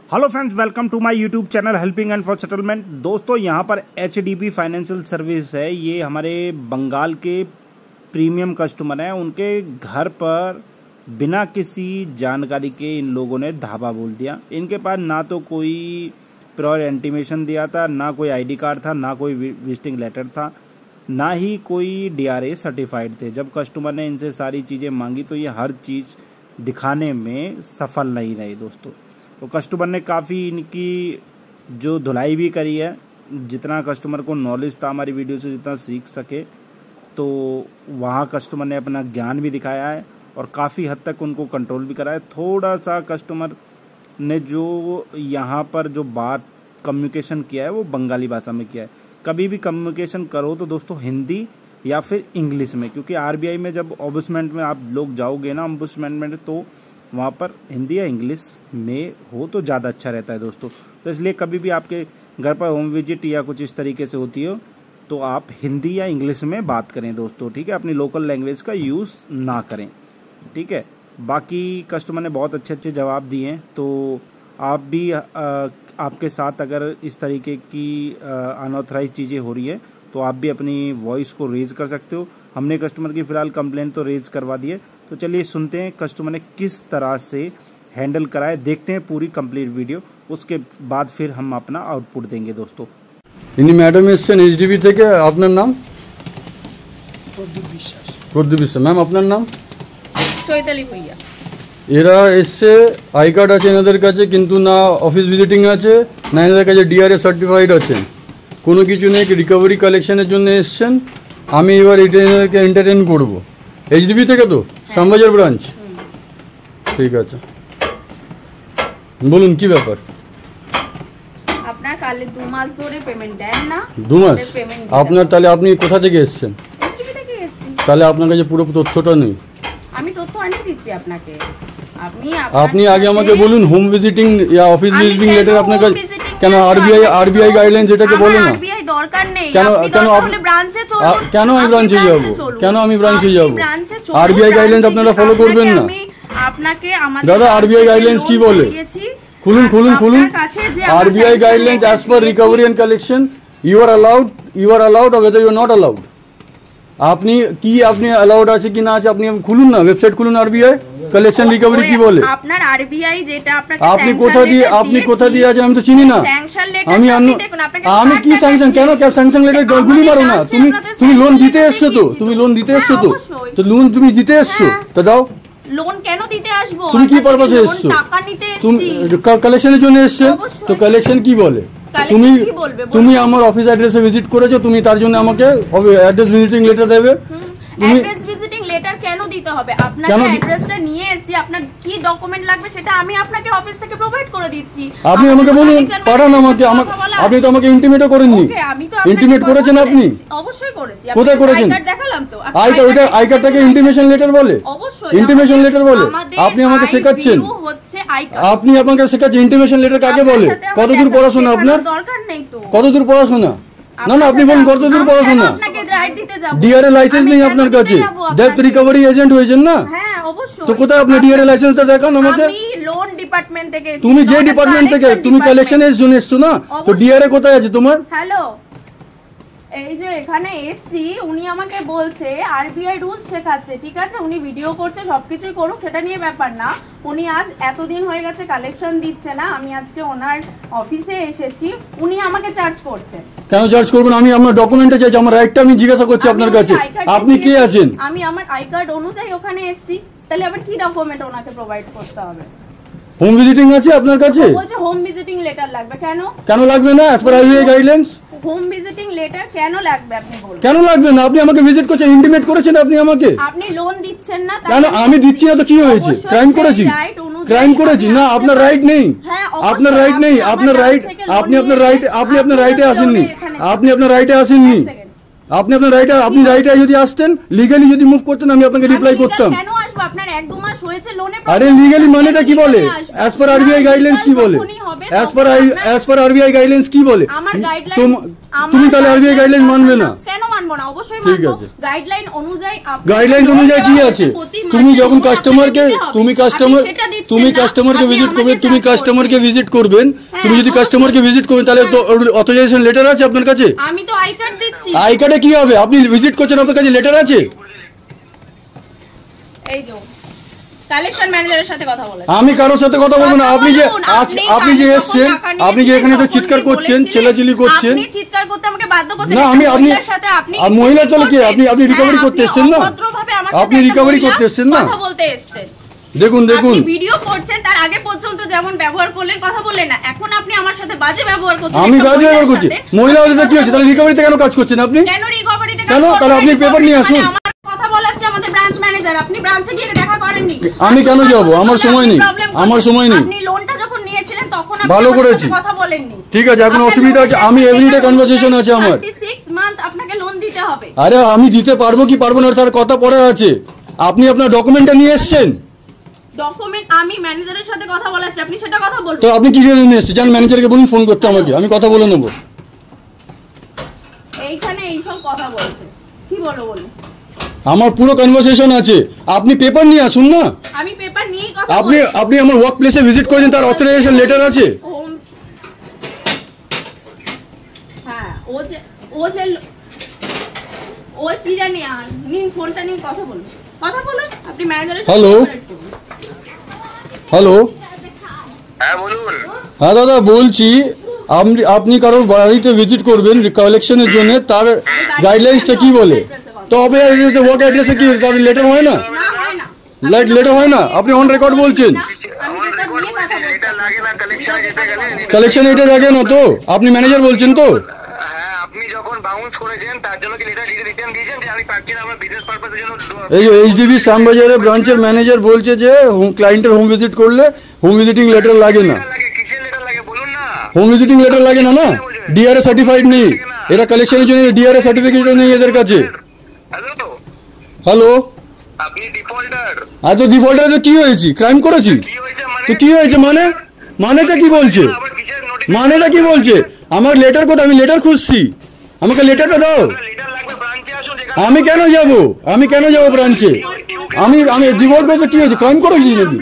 Hello friends, welcome to my YouTube channel helping and for settlement. दोस्तों, यहाँ पर HDB financial service है। ये हमारे बंगाल के प्रीमियम कस्टमर हैं। उनके घर पर बिना किसी जानकारी के इन लोगों ने धावा बोल दिया। इनके पास ना तो कोई प्रायर इंटीमेशन दिया था, ना कोई ID कार्ड था, ना कोई विजिटिंग लेटर था, ना ही कोई DRA सर्टिफाइड थे। जब कस्टमर ने इनसे सारी चीज़ें मांगी तो ये हर चीज़ दिखाने में सफल नहीं रही दोस्तों। तो कस्टमर ने काफ़ी इनकी जो धुलाई भी करी है, जितना कस्टमर को नॉलेज था हमारी वीडियो से जितना सीख सके, तो वहाँ कस्टमर ने अपना ज्ञान भी दिखाया है और काफ़ी हद तक उनको कंट्रोल भी करा है। थोड़ा सा कस्टमर ने जो यहाँ पर जो बात कम्युनिकेशन किया है वो बंगाली भाषा में किया है। कभी भी कम्युनिकेशन करो तो दोस्तों हिंदी या फिर इंग्लिश में, क्योंकि RBI में जब ऑम्बुड्समैन में आप लोग जाओगे ना, ऑम्बुड्समैन में, तो वहाँ पर हिंदी या इंग्लिश में हो तो ज़्यादा अच्छा रहता है दोस्तों। तो इसलिए कभी भी आपके घर पर होम विजिट या कुछ इस तरीके से होती हो तो आप हिंदी या इंग्लिश में बात करें दोस्तों, ठीक है। अपनी लोकल लैंग्वेज का यूज़ ना करें, ठीक है। बाकी कस्टमर ने बहुत अच्छे जवाब दिए हैं। तो आप भी आपके साथ अगर इस तरीके की अनऑथराइज चीज़ें हो रही है तो आप भी अपनी वॉइस को रेज कर सकते हो। हमने कस्टमर की फ़िलहाल कंप्लेंट तो रेज करवा दी है। तो चलिए सुनते हैं कस्टमर ने किस तरह से हैंडल करा है, देखते हैं पूरी कंप्लीट वीडियो, उसके बाद फिर हम अपना आउटपुट देंगे दोस्तों। इन्हीं मैडम एसेन HDB থেকে আপনার নাম? প্রদীপ বিশ্বাস। ম্যাম আপনার নাম? চৈতালি ভূঁইয়া। এরা এসছে, আই কার্ড আছে এনাদের কাছে, কিন্তু না অফিস ভিজিটিং আছে, না এনাদের কাছে DRA সার্টিফাইড আছে, কোনো কিছু নেই। রিকভারি কালেকশনের জন্য এসছেন। আমি এবার এটা এনাদেরকে এন্টারটেইন করব। HDB থেকে তো শ্যামবাজার ব্রাঞ্চ, ঠিক আছে। বলুন কি ব্যাপার? আপনার কালে 2 মাস ধরে পেমেন্ট দেন না? 2 মাস আপনার? তাহলে আপনি কোথা থেকে এসেছেন? HDB থেকে এসেছি। তাহলে আপনার কাছে পুরো তথ্যটা নেই। আমি তথ্য আনিয়ে দিচ্ছি আপনাকে। আপনি আগে আমাকে বলুন, হোম ভিজিটিং ইয়া অফিস ভিজিটিং লেটার আপনার কাছে কেন? RBI গাইডলাইন্স এটাকে বলে না? RBI দরকার নেই। কেন আপনি ব্রাঞ্চে চলুন। কেন আমি ব্রাঞ্চে যাব? কেন আমি ব্রাঞ্চে যাব? RBI গাইডলাইন্স আপনারা ফলো করবেন না? আপনাকে আমাদের দাদা RBI গাইডলাইন্স কি বলে? খুলুন খুলুন খুলুন। RBI guidelines as per recovery and collection you are allowed or whether you are not allowed। আপনি কি আপনি অ্যালাউড আছে কি না আছে আপনি খুলুন না, ওয়েবসাইট খুলুন। RBI কালেকশন রিকভারি কি বলে? আপনার RBI যেটা আপনাকে আপনি কোথা দিয়ে আছে আমি তো চিনি না। আমি কি স্যাংশন? কেন স্যাংশন লেটার গুলি মারো না? তুমি লোন দিতে এসছো তো, তো লোন তুমি দিতে এসছো তো দাও। লোন কেন দিতে আসবো? তুমি কি পারপাসে এসছো? টাকা নিতে এসেছি। তুমি কালেকশনের জন্য এসছো তো কালেকশন কি বলে? তুমি আমার অফিস অ্যাড্রেসে ভিজিট করেছো, তুমি তার জন্য আমাকে অ্যাড্রেস ভিজিটিং লেটার দেবে। অ্যাড্রেস ভিজিটিং লেটার কেন দিতে হবে? আপনার অ্যাড্রেসটা নিয়ে এসেছি, আপনার কি ডকুমেন্ট লাগবে সেটা আমি আপনাকে অফিস থেকে প্রোভাইড করে দিচ্ছি। আপনি আমাকে বলুন, পাঠান আমাকে। আপনি তো আমাকে ইন্টিমেটও করেননি। ইন্টিমেট করেছেন আপনি? অবশ্যই করেছি। কোথায় করেছেন? আই কার্ড দেখালাম তো। আই কার্ডটাকে ইন্টিমেশন লেটার বলে? অবশ্যই ইন্টিমেশন লেটার বলে। আপনি আমাকে শেখাচ্ছেন? আপনি আমাকে শেখাচ্ছেন ইন্টিমেশন লেটার কাকে বলে? কতদূর পড়াশোনা আপনার? দরকার নেই তো। কতদূর পড়াশোনা? না আপনি বলুন কতদূর পড়াশোনা? DRA লাইসেন্স নেই আপনার কাছে? ডেপ্থ রিকভারি এজেন্ট হয়েছেন না? হ্যাঁ অবশ্যই। তো কোথায় আপনি DRA লাইসেন্সটা দেখান আমাকে। আমি লোন ডিপার্টমেন্ট থেকে এসেছি। তুমি যে ডিপার্টমেন্ট থেকে, তুমি কালেকশনের জন্য এসছো না, তো DRA কোথায় আছে তোমার? হ্যালো, এই যে এখানে এসছি, উনি আমাকে বলছে RBI রুলস শেখাচ্ছে, ঠিক আছে। উনি ভিডিও করছে, সবকিছুই করুক, সেটা নিয়ে ব্যাপার না। উনি আজ এতদিন হয়ে গেছে কালেকশন দিচ্ছে না। আমি আজকে ওনার অফিসে এসেছি, উনি আমাকে চার্জ করছে। কেন চার্জ করবেন? আমি আমার ডকুমেন্টে চাইছি, আমার রাইটটা আমি জিজ্ঞাসা করছি আপনার কাছে। আপনি কে আছেন? আমি আমার আই কার্ড অনুযায়ী ওখানে এসেছি। তাহলে আবার কি ডকুমেন্ট ওনাকে প্রোভাইড করতে হবে? হোম ভিজিটিং আছে আপনার কাছে? বলছে হোম ভিজিটিং লেটার লাগবে। কেন লাগবে না? As per RBI guidelines home visiting letter কেন লাগবে আপনি বলুন? কেন লাগবে না? আপনি আমাকে ভিজিট করছেন, ইন্টিমেট করেছেন আপনি আমাকে। আপনি লোন দিচ্ছেন না। কেন আমি দিচ্ছি না তো কি হয়েছে? ক্রাইম করেছি? ক্রাইম করেছি না? আপনার রাইট নেই। আপনার রাইট নেই। আপনার রাইট, আপনি আপনার রাইটে আসেননি। আপনি আপনার রাইটে আসেননি। আপনি রাইটে যদি আসতেন, লিগালি যদি মুভ করতেন, আমি আপনাকে রিপ্লাই করতাম। কেন আসবো? আপনার 1-2 মাস হয়েছে লোনে। আরে লিগালি মানেটা কি বলে? অ্যাজ পার RBI গাইডলাইন্স কি বলে? অ্যাজ পার আরবিআই গাইডলাইন্স কি বলে? আমার গাইডলাইন তুমি তাহলে আরবিআই গাইডলাইন মানবে না? কেন মানবো না? অবশ্যই মানবো। গাইডলাইন অনুযায়ী কি আছে? তুমি যখন কাস্টমারকে ভিজিট করবেন, তুমি যদি কাস্টমারকে ভিজিট করবেন তাহলে অথরাইজেশন লেটার আছে আপনার কাছে? আমি তো আই কার্ড দিচ্ছি। আই কার্ডে কি হবে? আপনি ভিজিট করছেন, আপনার কাছে লেটার আছে? এই যে কালেকশন ম্যানেজারের সাথে কথা বলেন। আমি কারোর সাথে কথা বলবো না। আপনি যে এসেছেন, আপনি যে এখানে তো চিৎকার করছেন, চেলাচিলি করছেন। আপনি চিৎকার করতে আমাকে বাধ্য করছেন। না, মহিলার চলে কি? আপনি রিকভারি করতে এসেছেন না? আপনি রিকভারি করতে এসেছেন না? কথা বলতে এসেছেন। দেখুন আপনি ভিডিও করছেন, তার আগে পর্যন্ত যেমন ব্যবহার করলেন, কথা বললেন না। এখন আপনি আমার সাথে বাজে ব্যবহার করছেন। আমি বাজে ব্যবহার করছি? মহিলা হলে কি হচ্ছে? তাহলে রিকভারিতে কেন কাজ করছেন আপনি? কেন রিকভারিতে কাজ কেন? করছেন? তাহলে আপনি পেপার নিয়ে আসুন। কথা বলাচ্ছে আমাদের ব্রাঞ্চ ম্যানেজার। আপনি ব্রাঞ্চে গিয়ে দেখা করেননি? আমি কেন যাব? আমার সময় নেই। আপনি লোনটা যখন নিয়েছিলেন তখন আপনি ভালো করেছি, কথা বলেননি। ঠিক আছে, এখন অসুবিধা আছে। আমি এভরিডে কনভারসেশন আছে আমার। 36 মান্থ আপনাকে লোন দিতে হবে। আরে আমি দিতে পারবো কি পারবো না তার কথা পড়া আছে। আপনি আপনার ডকুমেন্টটা নিয়ে এসেছেন। ডকুমেন্ট আমি ম্যানেজারের সাথে কথা বলাচ্ছি, আপনি সেটা কথা বলুন। তো আপনি কি জন্য নিয়ে এসেছেন? জান ম্যানেজারকে বলুন ফোন করতে আমাকে, আমি কথা বলে নেবো। এইখানে এইসব কথা বলছে, কি বলবো বলুন? আমার পুরো কনভারসেশন আছে। আপনি পেপার নিয়ে আসুন না। আমি পেপার নিয়ে কথা বলছি। আপনি আমার ওয়ার্ক প্লেসে ভিজিট করেছেন, তার অথরাইজেশন লেটার আছে? হ্যাঁ, ও কি জানি। আর নিন ফোনটা, নিন কথা বলুন। আপনি ম্যানেজারের সাথে। হ্যালো, হ্যাঁ বলুন। হ্যাঁ দাদা বলছি, আপনি কারোর বাড়িতে ভিজিট করবেন কালেকশনের জন্য, তার গাইডলাইন্সটা কি বলে? তবে ওয়ার্ক অ্যাড্রেসে কি তার লেটার হয় না? লেটার হয় না? আপনি অন রেকর্ড বলছেন। কালেকশন এটা লাগে না তো? আপনি ম্যানেজার বলছেন তো? এই যে এইচডিবি শ্যামবাজারের ব্রাঞ্চের ম্যানেজার বলছে যে ক্লায়েন্টের হোম ভিজিট করলে হোম ভিজিটিং লেটার লাগে না। হোম ভিজিটিং লেটার লাগে না? না, ডিআরএ সার্টিফাইড নেই। এরা কালেকশনের জন্য ডিআরএ সার্টিফিকেটও নেই এদের কাছে। হ্যালো, তো ডিফল্টার তো কি হয়েছে? ক্রাইম করেছি তো কি হয়েছে? মানেটা কি বলছে? মানেটা কি বলছে? আমার লেটার কোথায়? আমি লেটার খুঁজছি, আমাকে লেটারটা দাও। আমি কেন যাব ব্রাঞ্চে? আমি ডিফল্ট করতে কি হয়েছে? ক্রাইম করেছি নাকি?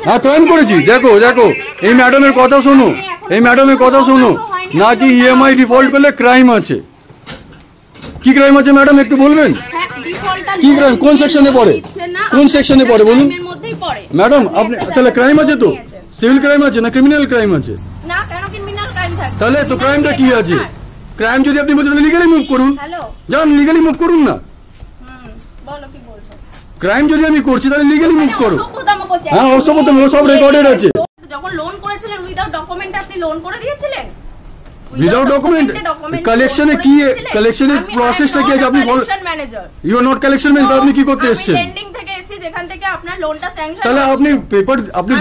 হ্যাঁ, ক্রাইম করেছি। দেখো এই ম্যাডামের কথা শোনো, নাকি ইএমআই ডিফল্ট করলে ক্রাইম আছে? কি ক্রাইম আছে ম্যাডাম একটু বলবেন? কি ক্রাইম? কোন সেকশনে পড়ে বলুন ম্যাডাম? আপনি তাহলে ক্রাইম আছে তো? সিভিল ক্রাইম আছে না ক্রিমিনাল ক্রাইম আছে? না, কেন ক্রিমিনাল ক্রাইম থাকবে? তাহলে তো ক্রাইমটা কি আছে? ক্রাইম যদি আপনি বলছেন লিগালি মুভ করুন। যান লিগালি মুভ করুন না। বলো কি বলছো? ক্রাইম যদি আমি করছি তাহলে লিগালি মুভ করো। হ্যাঁ, অসম্ভব, সব রেকর্ডেড আছে। যখন লোন করেছিলেন উইদাউট ডকুমেন্ট আপনি লোন করে দিয়েছিলেন? উইদাউট ডকুমেন্ট কালেকশনে কি? কালেকশনের প্রসেসটা কি আছে? আপনি collection manager, you are not collection manager. আপনি কি করতে এসেছেন? পেন্ডিং থেকে এসেছি, যেখান থেকে আপনার লোনটা স্যাংশন। তাহলে আপনি পেপার, আপনি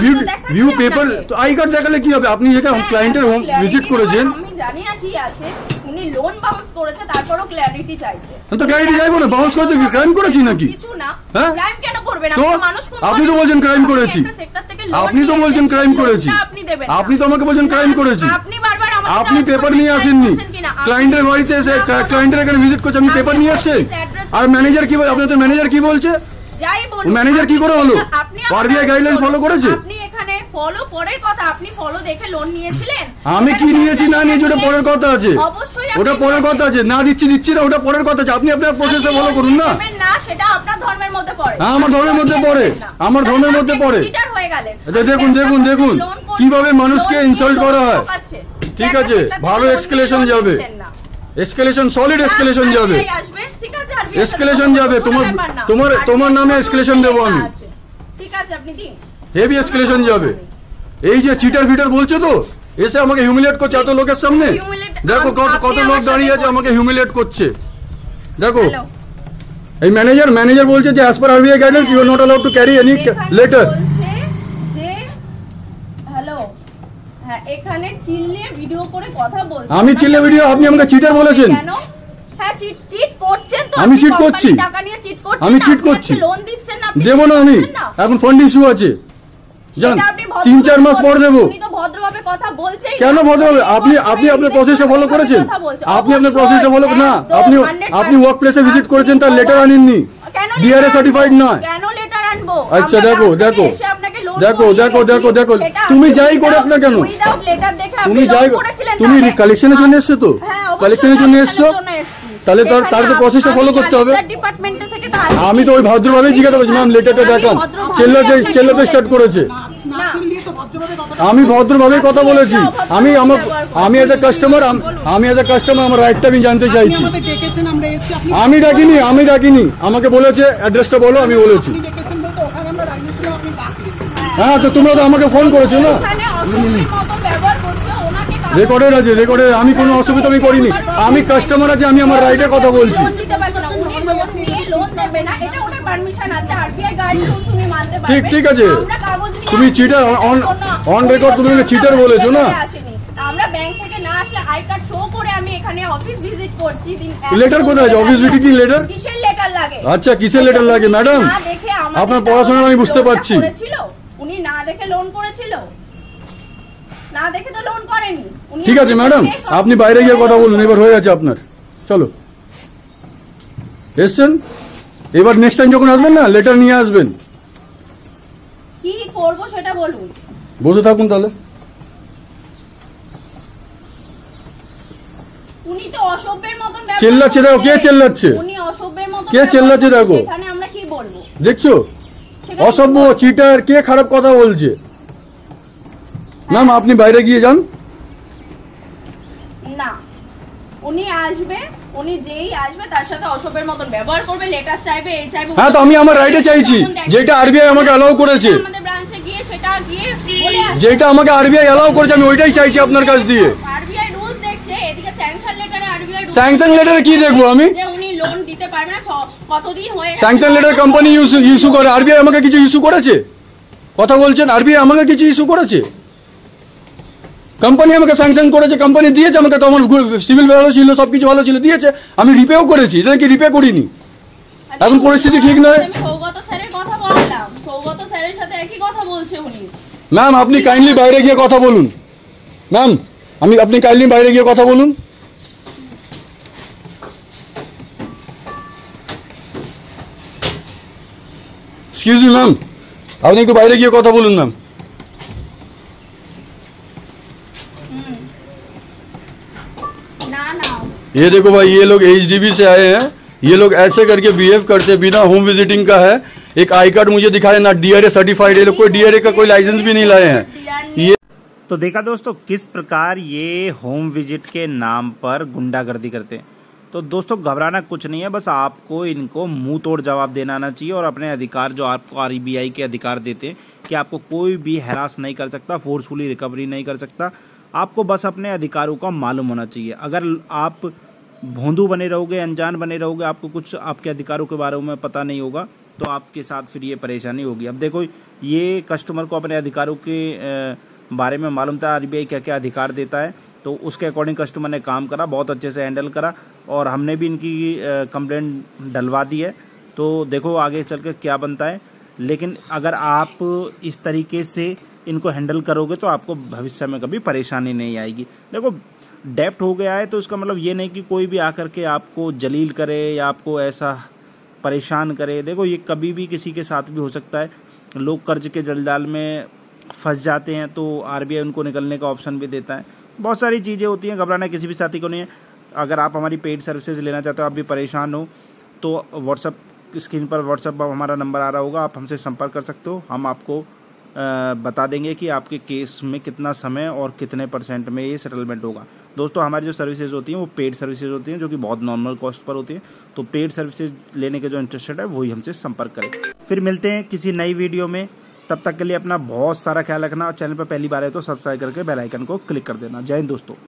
ভিউ পেপার, তো আই কার্ড দেখালে কি হবে? আপনি যেটা ক্লায়েন্টের হোম ভিজিট করেছেন। আমি জানি না কি আছে, উনি লোন বাউন্স করেছে, তারপরও ক্ল্যারিটি চাইছে। তো ক্ল্যারিটি চাইবো না? বাউন্স করতে কি ক্রাইম করেছি নাকি? কিছু না। হ্যাঁ, ক্রাইম কেন করবেন? তো আপনি তো বলছেন ক্রাইম করেছি। আপনি তো বলছেন ক্রাইম করেছি। আপনি তো আমাকে বলছেন ক্রাইম করেছি। আপনি পেপার নিয়ে আসেননি। ক্লায়েন্টের বাড়িতে এসে ক্লায়েন্টের এখানে ভিজিট করছে, আপনি পেপার নিয়ে আসছেন। আর ম্যানেজার কি বলে? আপনাদের ম্যানেজার কি বলছে? ম্যানেজার কি করে হলো? আরবিআই গাইডলাইন ফলো করেছে? আপনি এখানে ফলো পরের কথা, আপনি ফলো দেখে লোন নিয়েছিলেন। আমি কি নিয়েছি না নিয়েছি ওটা পরের কথা আছে। ওটা পরের কথা আছে। না দিচ্ছি না, ওটা পরের কথা আছে। আপনি আপনার প্রসেসে ফলো করুন না। না, সেটা আপনার ধর্মের মধ্যে পড়ে। হ্যাঁ, আমার ধর্মের মধ্যে পড়ে। আমার ধর্মের মধ্যে পড়ে। চিটার হয়ে গেলেন। দেখুন কিভাবে মানুষকে ইনসাল্ট করা হয়। ঠিক আছে, ভালো এক্সকেলেশন যাবে, সলিড এক্সকেলেশন যাবে, এক্সকেলেশন যাবে। তোমার নামে এক্সকেলেশন দেবো আমি। ঠিক আছে, আপনি দিন। হেভি এক্সকেলেশন যাবে। এই যে চিটার ফিটার বলছে তো, এসে আমাকে হিউমিলেট করছে এত লোকের সামনে। দেখো কত লোক দাঁড়িয়ে আছে, আমাকে হিউমিলেট করছে। দেখো এই ম্যানেজার বলছে যে as per RBI guidelines you are not allowed to carry any letter. হ্যাঁ, এখানে চিল্লিয়ে ভিডিও করে কথা বলছেন। আমি চিল্লিয়ে ভিডিও? আপনি আমাকে চিটার বলেছেন। কেন? হ্যাঁ, চিট করছেন তো। আমি চিট করছি? টাকা নিয়ে চিট করছেন? আমি চিট করছি? লোন দিচ্ছেন না? দেব না আমি, এখন ফান্ড ইস্যু আছে। জান 3-4 মাস পর দেবো। ভদ্রভাবে কথা বলছেই কেন ভদ্রভাবে? আপনি আপনার প্রসেসটা ফলো করেছেন? আপনি আপনার প্রসেসটা ফলো না, আপনি ওয়ার্ক প্লেসে ভিজিট করেছেন, তার লেটার আনেননি, ডিআরএ সার্টিফাইড নয়। কেন লেটার আনবো? আচ্ছা দেখো, তুমি যাই করো না কেন, তুমি কালেকশনের জন্য এসছো তো, কালেকশনের জন্য এসছো, তাহলে তার তো প্রসেসটা ফলো করতে হবে। আমি তো ওই ভদ্রভাবে জিজ্ঞাসা করছি, ম্যাম লেটারটা দেখান, চেল্লাতে স্টার্ট করেছে। আমি ভদ্রভাবে কথা বলেছি, আমি এজ এ কাস্টমার আমার রাইটটা আমি জানতে চাইছি। আমি ডাকিনি, আমাকে বলেছে অ্যাড্রেসটা বলো, আমি বলেছি। হ্যাঁ, তো তোমরা তো আমাকে ফোন করেছো না, রেকর্ডের আছে, রেকর্ডের। আমি কোনো অসুবিধা আমি করিনি, আমি কাস্টমার আছে, আমি আমার রাইটের কথা বলছি। ঠিক আছে, তুমি চিটার, অন রেকর্ড তুমি চিটার বলেছো না। আমরা ব্যাংক থেকে না আসলে আই কার্ড শো করে আমি এখানে অফিস ভিজিট করছি। লেটার কোথায় আছে? Office visiting letter? কিসের লেটার লাগে? আচ্ছা, কিসের লেটার লাগে ম্যাডাম? আপনার পড়াশোনা আমি বুঝতে পারছি। উনি না দেখে লোন করেছিল, না দেখে তো লোন করেনি। ঠিক আছে ম্যাডাম, আপনি বাইরে গিয়ে কথা বলুন, এবার হয়ে গেছে আপনার। চলো, এসছেন, এবার নেক্সট টাইম যখন আসবেন না, লেটার নিয়ে আসবেন। কি করব সেটা বলুন। বসে থাকুন তাহলে। উনি তো অসভ্যের মতন চেল্লাচ্ছে, দেখো কে চেল্লাচ্ছে, উনি অসভ্যের মতন কে চেল্লাচ্ছে দেখো। এখানে আমরা কি বলবো? দেখছো, অসভ্য, চিটার, কে খারাপ কথা বলছে। ম্যাম আপনি বাইরে গিয়ে যান। না, উনি আসবে, উনি যেই আসবে তার সাথে অসভ্যের মতন ব্যবহার করবে, লেটার চাইবে, এই চাইবে। হ্যাঁ, তো আমি আমার রাইটে চাইছি, যেটা আরবিআই আমাকে অ্যালাউ করেছে, আমাদের ব্রাঞ্চে গিয়ে সেটা গিয়ে বলে আসবে। যেটা আমাকে আরবিআই অ্যালাউ করেছে, আমি ওইটাই চাইছি আপনার কাছ দিয়ে। আরবিআই রুলস দেখছে, এদিকে স্যাংশন লেটারে আরবিআই রুলস। স্যাংশন লেটারে কি দেখবো আমি? যে উনি লোন দিতে পারবে না, কতদিন হয়ে গেছে। স্যাংশন লেটার কোম্পানি ইস্যু করে, আরবিআই আমাকে কিছু ইস্যু করেছে? কথা বলছেন, আরবিআই আমাকে কিছু ইস্যু করেছে? কোম্পানি আমাকে স্যাংশন করেছে, কোম্পানি দিয়েছে আমাকে, তো আমার সিভিল ভালো ছিল, সবকিছু ভালো ছিল, দিয়েছে, আমি রিপেও করেছি, এটা কি রিপে করিনি? এখন পরিস্থিতি ঠিক নয়। আমি সৌগত স্যারের কথা বললাম, সৌগত স্যারের সাথে একই কথা বলছে উনি। ম্যাম আপনি কাইন্ডলি বাইরে গিয়ে কথা বলুন। ম্যাম আপনি কাইন্ডলি বাইরে গিয়ে কথা বলুন। এক্সকিউজ মি ম্যাম, আপনি একটু বাইরে গিয়ে কথা বলুন ম্যাম। ये देखो भाई, ये लोग एचडीबी से आए हैं, ये लोग ऐसे करके बिहेव करते हैं, बिना होम विजिटिंग का है। एक आई कार्ड मुझे दिखाए ना, डीआरए सर्टिफाइड, ये लोग कोई डीआरए का कोई लाइसेंस भी नहीं लाए हैं। ये तो देखा दोस्तों किस प्रकार ये होम विजिट के नाम पर गुंडागर्दी करते हैं। तो दोस्तों घबराना कुछ नहीं है, बस आपको इनको मुंह तोड़ जवाब देना आना चाहिए और अपने अधिकार जो आपको आरबीआई के अधिकार देते हैं कि आपको कोई भी हैरास नहीं कर सकता, फोर्सफुली रिकवरी नहीं कर सकता, आपको बस अपने अधिकारों का मालूम होना चाहिए। अगर आप भोंदू बने रहोगे, अनजान बने रहोगे, आपको कुछ आपके अधिकारों के बारे में पता नहीं होगा, तो आपके साथ फिर ये परेशानी होगी। अब देखो, ये कस्टमर को अपने अधिकारों के बारे में मालूम था, आरबीआई क्या क्या अधिकार देता है, तो उसके अकॉर्डिंग कस्टमर ने काम करा, बहुत अच्छे से हैंडल करा और हमने भी इनकी कंप्लेंट डलवा दी है। तो देखो आगे चल कर क्या बनता है। लेकिन अगर आप इस तरीके से इनको हैंडल करोगे तो आपको भविष्य में कभी परेशानी नहीं आएगी। देखो डेप्ट हो गया है तो इसका मतलब ये नहीं कि कोई भी आकर के आपको जलील करे या आपको ऐसा परेशान करे। देखो ये कभी भी किसी के साथ भी हो सकता है। लोग कर्ज के जलजाल में फंस जाते हैं तो आरबीआई उनको निकलने का ऑप्शन भी देता है। बहुत सारी चीज़ें होती हैं, घबराना किसी भी साथी को नहीं है। अगर आप हमारी पेड सर्विसेज लेना चाहते हो, आप भी परेशान हो, तो व्हाट्सअप स्क्रीन पर व्हाट्सअप हमारा नंबर आ रहा होगा, आप हमसे संपर्क कर सकते हो। हम आपको बता देंगे कि आपके केस में कितना समय और कितने % में ये सेटलमेंट होगा। दोस्तों हमारी जो सर्विसेज होती हैं वो पेड सर्विसेज होती हैं, जो कि बहुत नॉर्मल कॉस्ट पर होती हैं। तो पेड सर्विसेज लेने के जो इंटरेस्टेड है वही हमसे संपर्क करें। फिर मिलते हैं किसी नई वीडियो में, तब तक के लिए अपना बहुत सारा ख्याल रखना और चैनल पर पहली बार है तो सब्सक्राइब करके बेल आइकन को क्लिक कर देना। जय हिंद दोस्तों।